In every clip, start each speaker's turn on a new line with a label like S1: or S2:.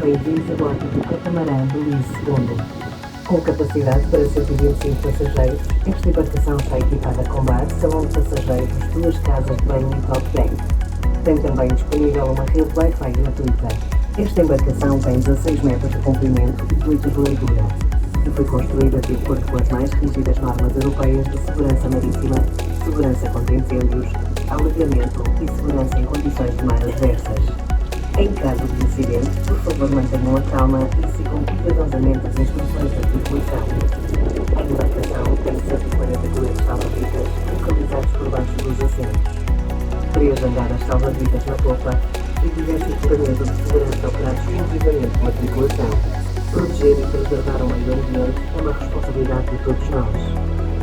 S1: Bem-vindos a bordo do catamarã do Luís II. Com capacidade para 125 passageiros, esta embarcação está equipada com bar, salão de passageiros, duas casas de banho e top deck. Tem também disponível uma rede Wi-Fi gratuita. Esta embarcação tem 16 metros de comprimento e 8 de largura e foi construída de acordo com as mais rígidas normas europeias de segurança marítima, segurança contra incêndios, alargamento e segurança em condições de mar adversas. Em caso de incidente, por favor mantenham a calma e sigam cuidadosamente as instruções da tripulação. A embarcação tem 140 coletes salva-vidas localizados por baixo dos assentos. 3 andares salva-vidas na popa e diversos equipamentos de segurança operados exclusivamente pela tripulação. Proteger e preservar o meio ambiente é uma responsabilidade de todos nós.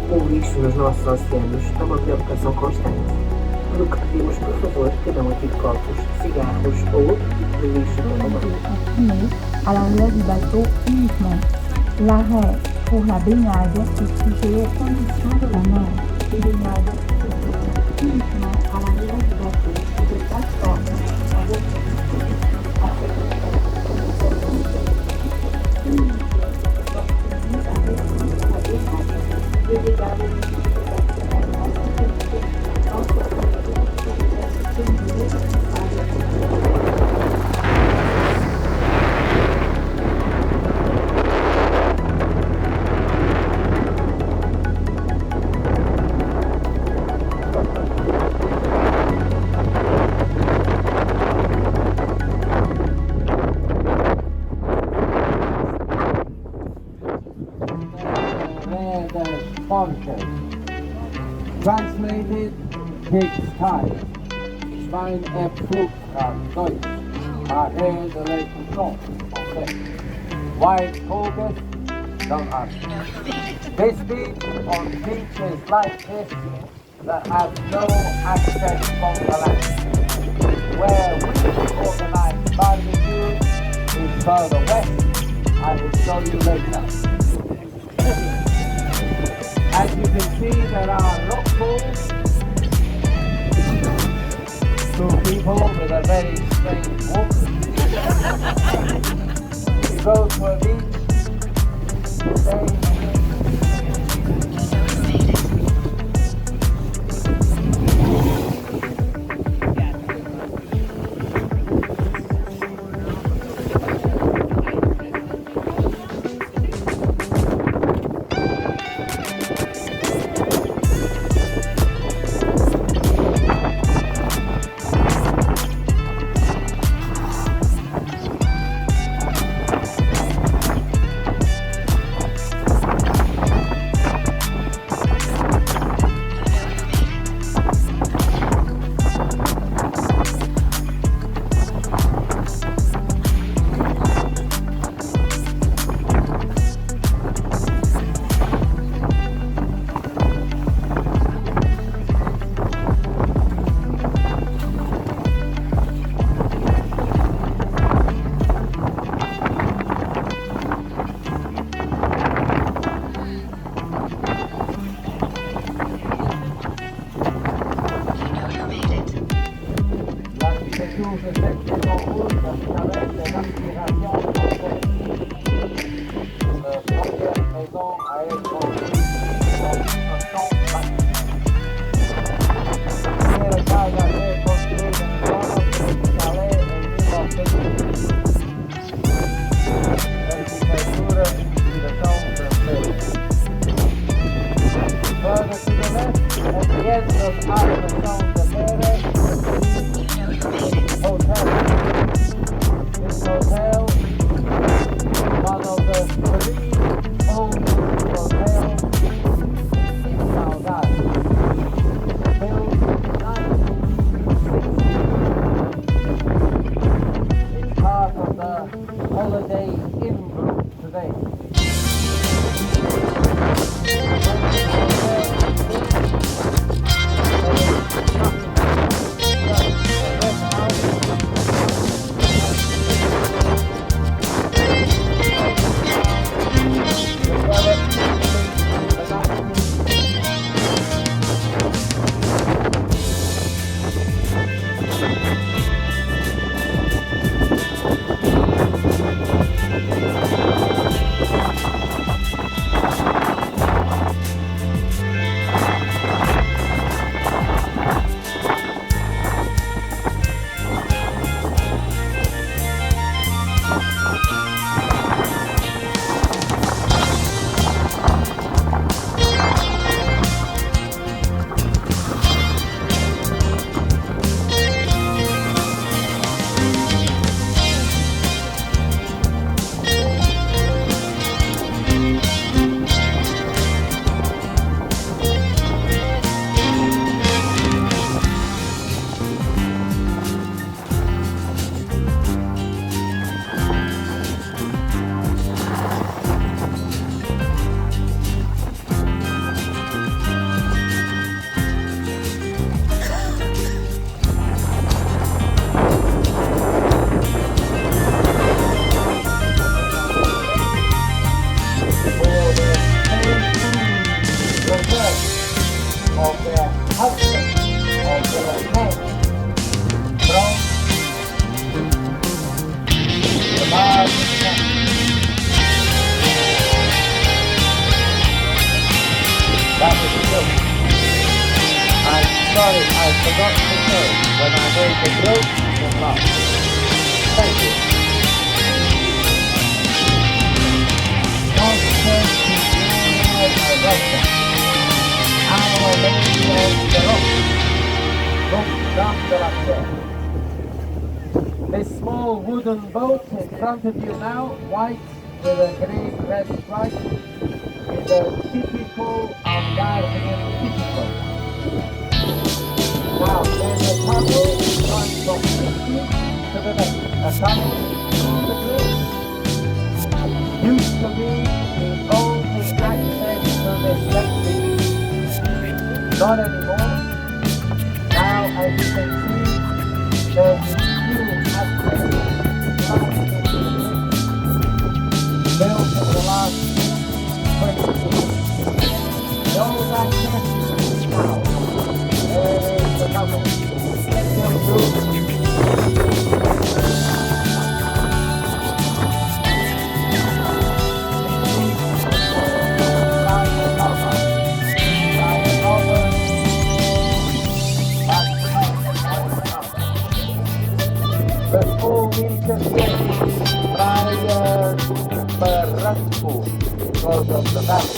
S1: O lixo nos nossos oceanos é uma preocupação constante. Por que pedimos, por favor, que não atire copos, cigarros ou outro tipo de lixo para o mar.
S2: À l'arrière du bateau uniquement. L'arrêt pour la baignade est sujet aux conditions de la mer. Les baignades se font uniquement à l'arrière du bateau et de plateforme avec
S3: Translated takes time. Schwein Flugkram Deutsch. Arrêt de l'exécution français. White Focus, don't ask. They speak on beaches like this that have no access from the land. Where we organize barbecue is further west. I will show you later. As you can see, there are locals, two people with a very strange walk. You go to a beach, say, That was a joke. I'm sorry, I forgot to say when I made the joke, you can laugh. Thank you. Monster to Rocha. Our Lady of the Rock. Look down the left. This small wooden boat in front of you now, white with a green red stripe, is a typical Algarvian fishing boat. Now, there's a tunnel going from this beach to the next. A tunnel through the cliff. Used to be the only access to this section. Not anymore. Now, as you can see, there's new access built in the last 20 years. Those access now. There is the tunnel. Still through. The school meter prior Pera because of the valley.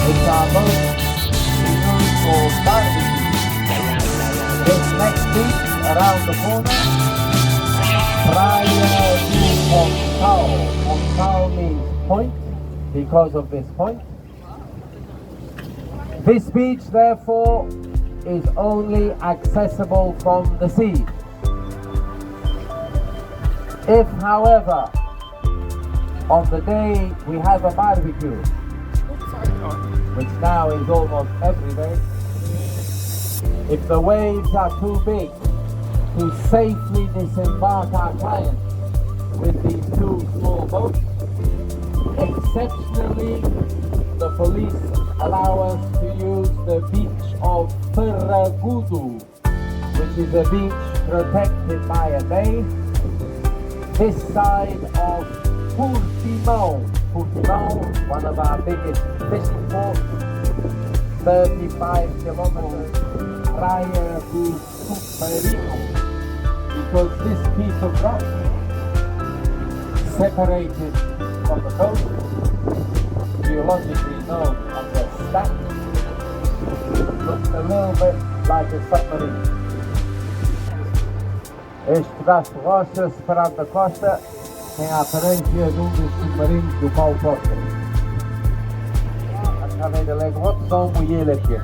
S3: It's our boat used for barbecue. This next beach around the corner, prior to Algarve. Algarve means point because of this point. This beach, therefore, is only accessible from the sea. If, however, on the day we have a barbecue, which now is almost every day, if the waves are too big to safely disembark our clients with these two small boats, exceptionally the police allow us to use the beach of Pera, which is a beach protected by a bay, this side of Portugal, one of our biggest fishing ports, 35 kilometers prior to Pera, because this piece of rock, separated from the coast, geologically known as a stack, looks a little bit like a submarine. Este pedaço de rocha separado da costa tem a aparência de dos submarinos do qual Portugal. A caveira lega outro som e ele aqui.